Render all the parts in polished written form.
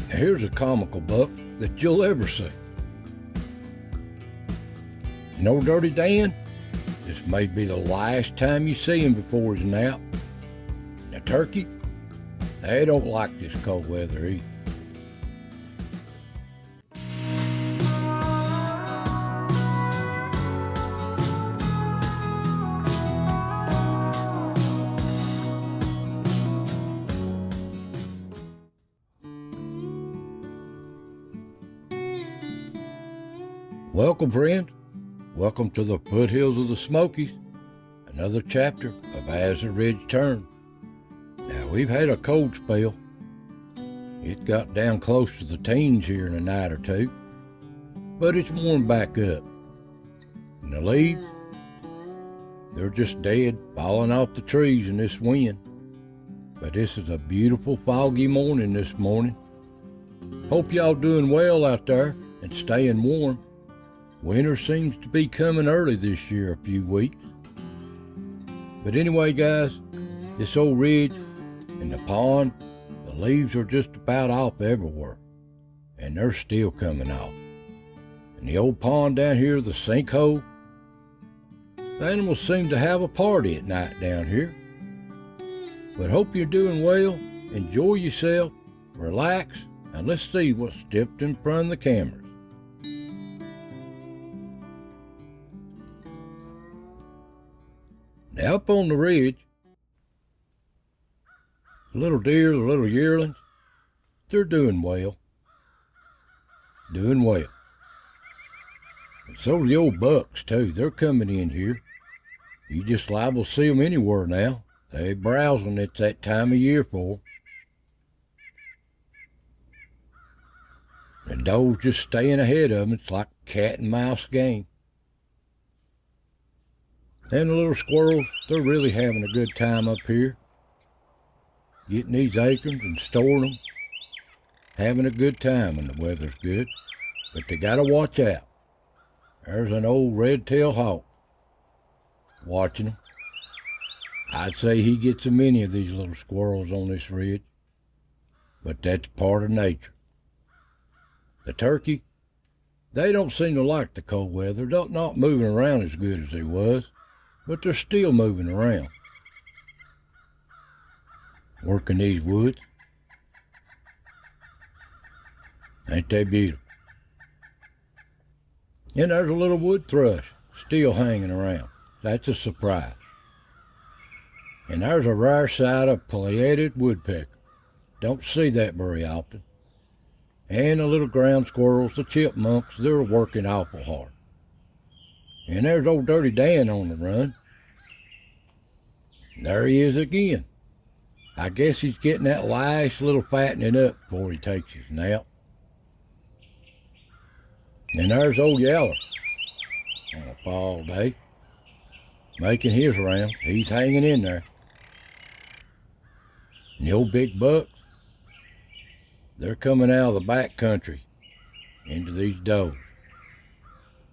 Here's a comical buck that you'll ever see. And old Dirty Dan, this may be the last time you see him before his nap. Now turkey, they don't like this cold weather either. Welcome, friends. Welcome to the foothills of the Smokies, another chapter of As the Ridge Turns. Now, we've had a cold spell. It got down close to the teens here in a night or two, but it's warmed back up. And the leaves, they're just dead, falling off the trees in this wind. But this is a beautiful foggy morning this morning. Hope y'all doing well out there and staying warm. Winter seems to be coming early this year, a few weeks. But anyway, guys, this old ridge and the pond, the leaves are just about off everywhere. And they're still coming off. And the old pond down here, the sinkhole, the animals seem to have a party at night down here. But hope you're doing well, enjoy yourself, relax, and let's see what's stepped in front of the cameras. Now up on the ridge, the little deer, the little yearlings, they're doing well. Doing well. And so the old bucks too, they're coming in here. You just liable to see them anywhere now. They browsing, it's that time of year for them. The does just staying ahead of them. It's like a cat and mouse game. And the little squirrels, they're really having a good time up here. Getting these acorns and storing them. Having a good time when the weather's good. But they gotta watch out. There's an old red-tailed hawk watching them. I'd say he gets a many of these little squirrels on this ridge. But that's part of nature. The turkey, they don't seem to like the cold weather. They're not moving around as good as they was. But they're still moving around, working these woods. Ain't they beautiful? And there's a little wood thrush still hanging around. That's a surprise. And there's a rare sight of pileated woodpecker. Don't see that very often. And the little ground squirrels, the chipmunks, they're working awful hard. And there's old Dirty Dan on the run. There he is again. I guess he's getting that last little fattening up before he takes his nap. And there's old Yeller on a fall day, making his round. He's hanging in there. And the old big bucks, they're coming out of the back country into these does.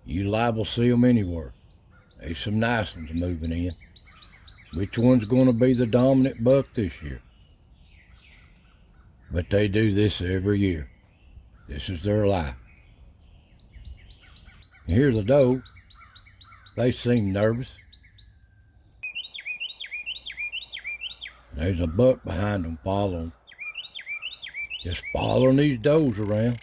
You liable to see them anywhere. There's some nice ones moving in. Which one's going to be the dominant buck this year? But they do this every year. This is their life. And here's the doe. They seem nervous. There's a buck behind them following. Just following these does around.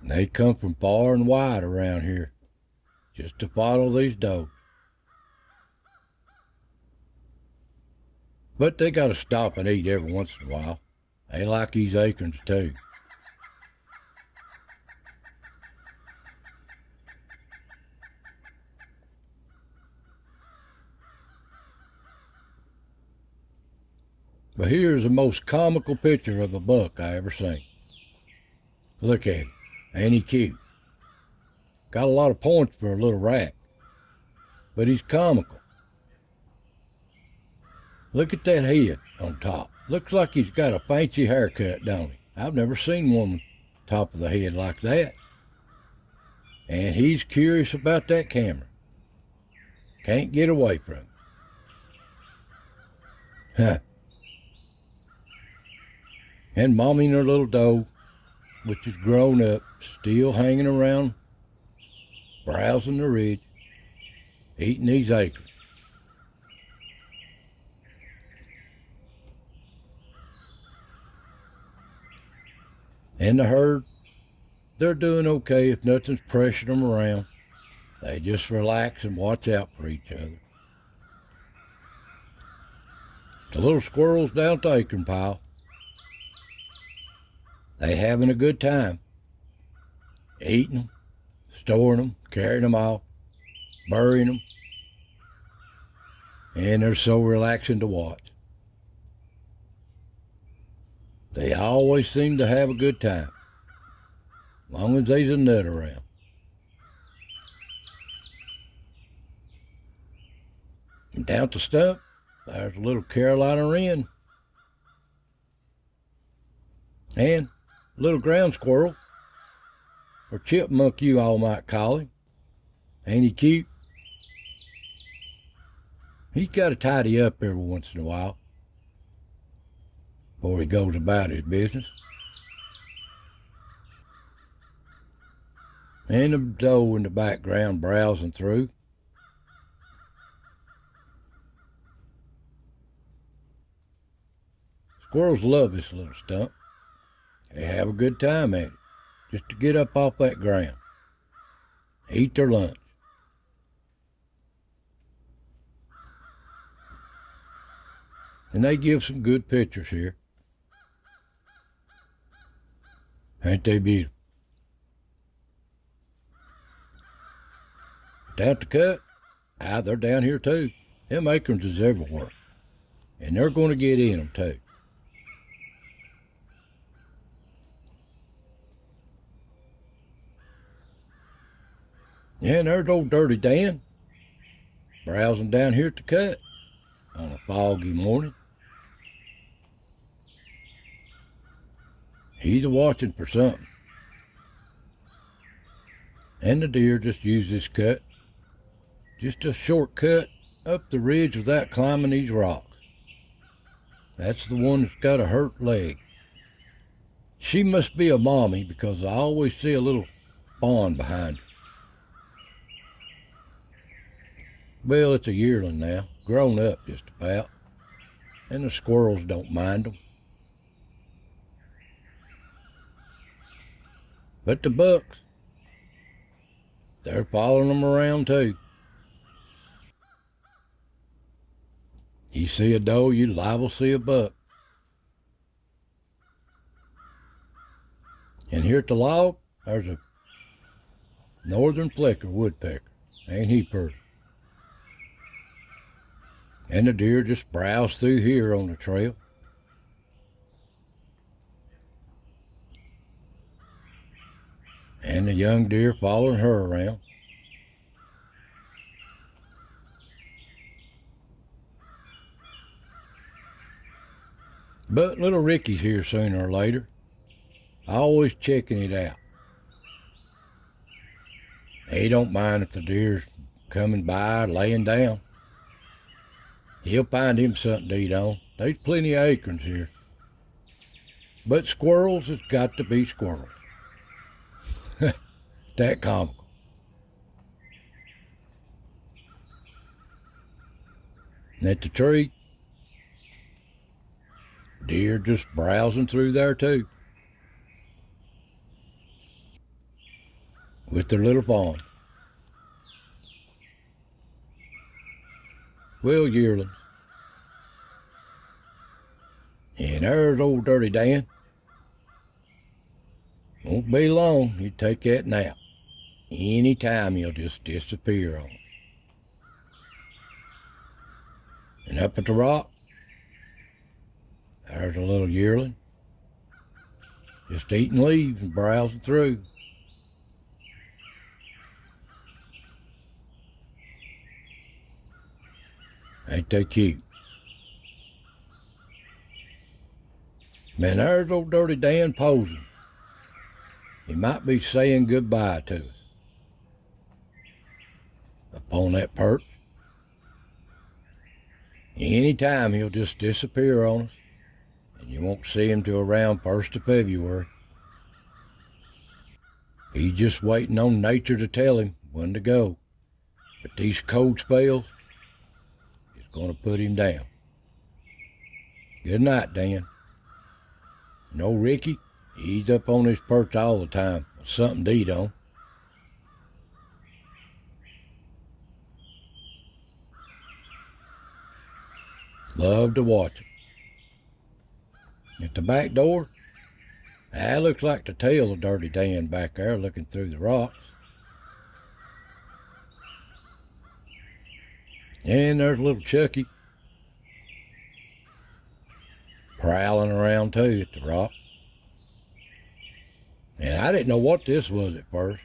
They come from far and wide around here just to follow these does. But they gotta stop and eat every once in a while. They like these acorns too. But here's the most comical picture of a buck I ever seen. Look at him. Ain't he cute? Got a lot of points for a little rat, but he's comical. Look at that head on top. Looks like he's got a fancy haircut, don't he? I've never seen one on top of the head like that. And he's curious about that camera. Can't get away from it. Huh. And Mommy and her little doe, which is grown up, still hanging around, browsing the ridge, eating these acorns. And the herd, they're doing okay if nothing's pressuring them around. They just relax and watch out for each other. The little squirrels down at the acorn pile, they having a good time. Eating them, storing them, carrying them off, burying them. And they're so relaxing to watch. They always seem to have a good time, as long as there's a nut around. And down at the stump, there's a little Carolina wren. And a little ground squirrel, or chipmunk you all might call him. Ain't he cute? He's got to tidy up every once in a while before he goes about his business. And the doe in the background browsing through. Squirrels love this little stump. They have a good time at it, just to get up off that ground, eat their lunch. And they give some good pictures here. Ain't they beautiful? Down at the cut, they're down here too. Them acorns is everywhere. And they're going to get in them too. And there's old Dirty Dan, browsing down here at the cut on a foggy morning. He's a-watching for something. And the deer just use this cut, just a shortcut up the ridge without climbing these rocks. That's the one that's got a hurt leg. She must be a mommy because I always see a little fawn behind her. Well, it's a yearling now, grown up just about, and the squirrels don't mind them. But the bucks, they're following them around too. You see a doe, you liable to see a buck. And here at the log, there's a northern flicker woodpecker. Ain't he pretty? And the deer just browse through here on the trail. And the young deer following her around. But little Ricky's here sooner or later, always checking it out. He don't mind if the deer's coming by or laying down. He'll find him something to eat on. There's plenty of acorns here. But squirrels has got to be squirrels. That comical. And at the tree, deer just browsing through there too, with their little fawn. Well, yearlings. And there's old Dirty Dan. Won't be long, he'll take that nap. Any time he'll just disappear on it. And up at the rock, there's a little yearling, just eating leaves and browsing through. Ain't they cute? Man, there's old Dirty Dan posing. He might be saying goodbye to us. Up on that perch, Any time he'll just disappear on us, and you won't see him till around 1st of February. He's just waiting on nature to tell him when to go. But these cold spells is going to put him down. Good night, Dan. No, Ricky, he's up on his perch all the time with something to eat on. Love to watch him. At the back door, that looks like the tail of Dirty Dan back there looking through the rocks. And there's little Chucky prowling around too at the rock. And I didn't know what this was at first,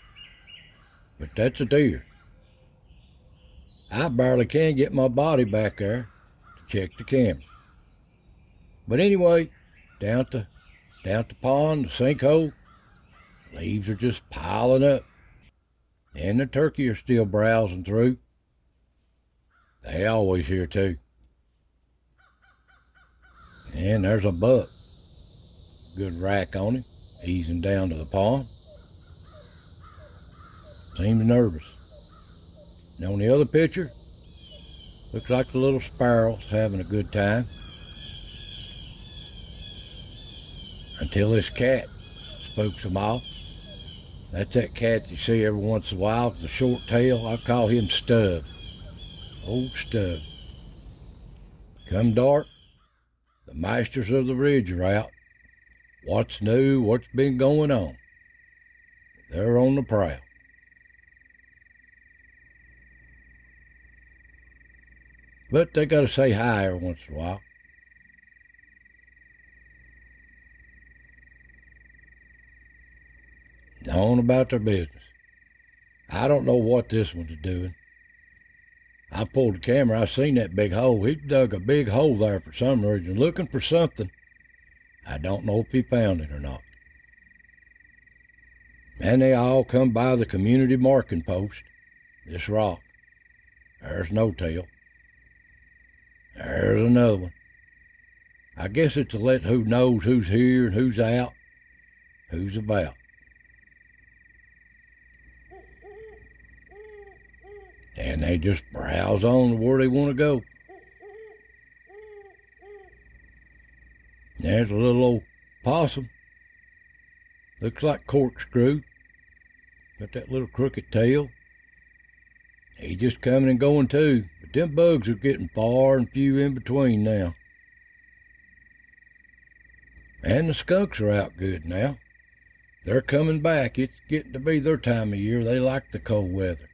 but that's a deer. I barely can get my body back there to check the camera. But anyway, down at the pond, the sinkhole, leaves are just piling up. And the turkey are still browsing through. They always here too. And there's a buck. Good rack on him, easing down to the pond. Seems nervous. And on the other picture, looks like the little sparrow's having a good time. Until this cat spooks them off. That's that cat you see every once in a while with the short tail. I call him Stub. Old Stub. Come dark, the masters of the ridge are out. What's new, what's been going on? They're on the prowl. But they gotta say hi every once in a while. On about their business. I don't know what this one's doing. I pulled the camera, I seen that big hole. He dug a big hole there for some reason, looking for something. I don't know if he found it or not. And they all come by the community marking post, this rock. There's no tail. There's another one. I guess it's to let who knows who's here and who's out, who's about. And they just browse on to where they want to go. There's a little old possum. Looks like Corkscrew. Got that little crooked tail. He's just coming and going too. But them bugs are getting far and few in between now. And the skunks are out good now. They're coming back. It's getting to be their time of year. They like the cold weather.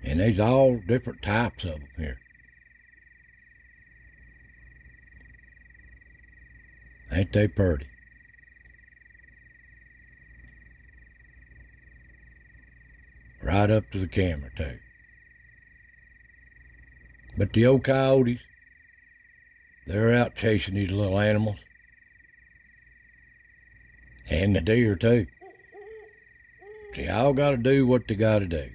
And there's all different types of them here. Ain't they pretty? Right up to the camera too. But the old coyotes, they're out chasing these little animals. And the deer too. See, all gotta do what they gotta do.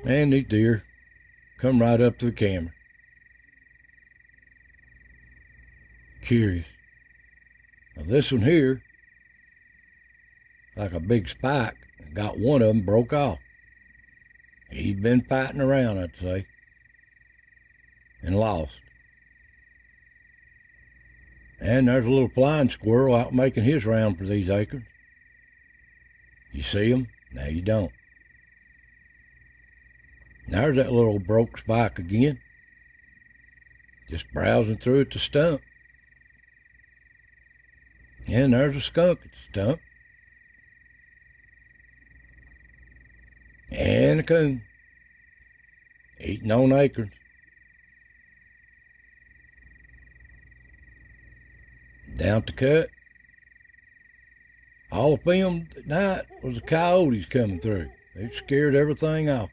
And these deer come right up to the camera. Curious. Now this one here, like a big spike, got one of them broke off. He's been fighting around, I'd say, and lost. And there's a little flying squirrel out making his round for these acorns. You see him? No, you don't. There's that little broke spike again. Just browsing through at the stump. And there's a skunk at the stump. And a coon. Eating on acorns. Down the cut. All of them at night was the coyotes coming through. They scared everything off.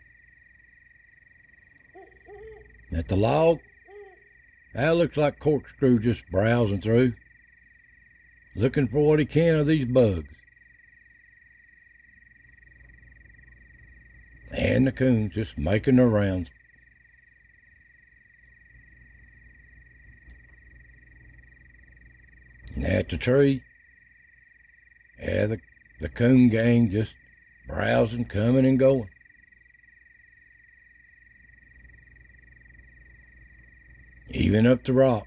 At the log, that looks like Corkscrew just browsing through, looking for what he can of these bugs. and the coons just making their rounds. And at the tree, the coon gang just browsing, coming and going. Even up the rock,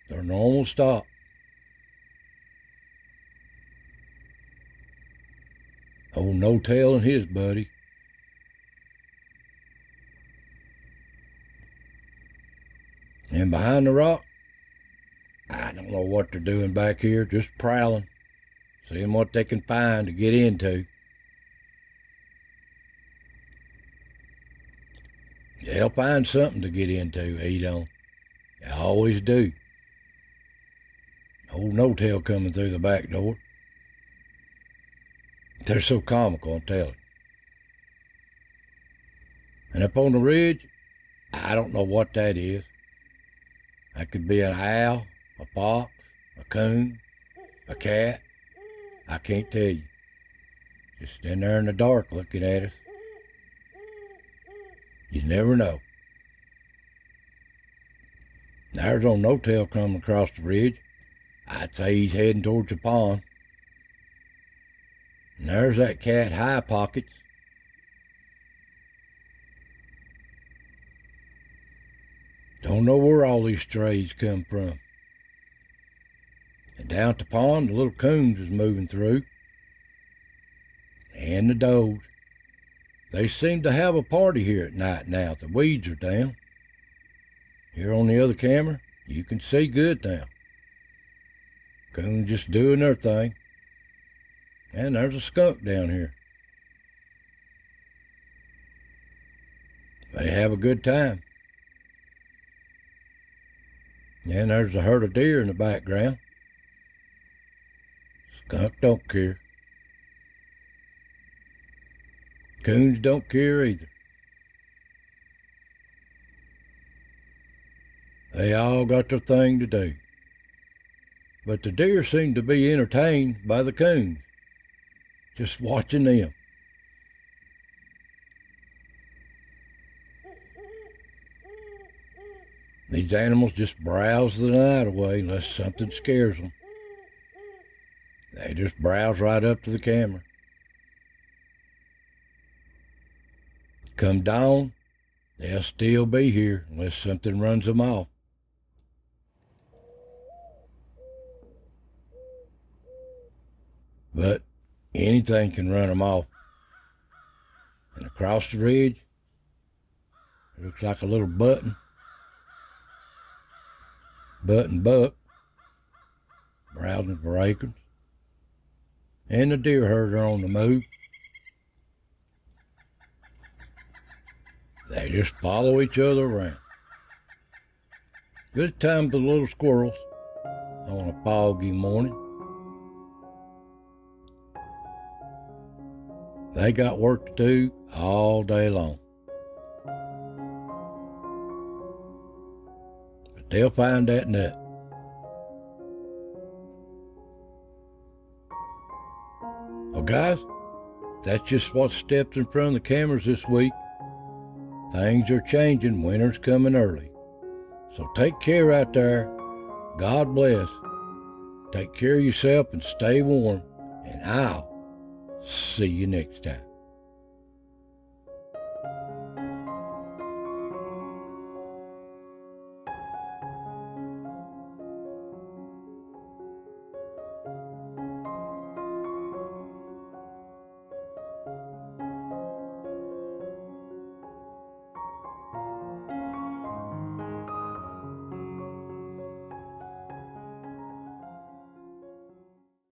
their normal stop. Old No-Tail and his buddy. And behind the rock, I don't know what they're doing back here, just prowling, seeing what they can find to get into. They'll find something to get into, eat on. They always do. Old No-Tail coming through the back door. They're so comical, I'm telling you. And up on the ridge, I don't know what that is. That could be an owl, a fox, a coon, a cat. I can't tell you. Just stand there in the dark looking at us. You never know. There's old No-Tail coming across the ridge. I'd say he's heading towards the pond. And there's that cat, High Pockets. Don't know where all these strays come from. And down at the pond, the little coons is moving through. And the does. They seem to have a party here at night now. The weeds are down. Here on the other camera, you can see good now. Coons just doing their thing. And there's a skunk down here. They have a good time. And there's a herd of deer in the background. Skunk don't care. Coons don't care either. They all got their thing to do. But the deer seem to be entertained by the coons, just watching them. These animals just browse the night away unless something scares them. They just browse right up to the camera. Come dawn, they'll still be here unless something runs them off. But anything can run them off. And across the ridge, it looks like a little button buck, browsing for acorns. And the deer herd are on the move. They just follow each other around. Good time for the little squirrels on a foggy morning. They got work to do all day long. But they'll find that nut. Well, guys, that's just what stepped in front of the cameras this week. Things are changing. Winter's coming early. So take care out there. God bless. Take care of yourself and stay warm. And I'll see you next time.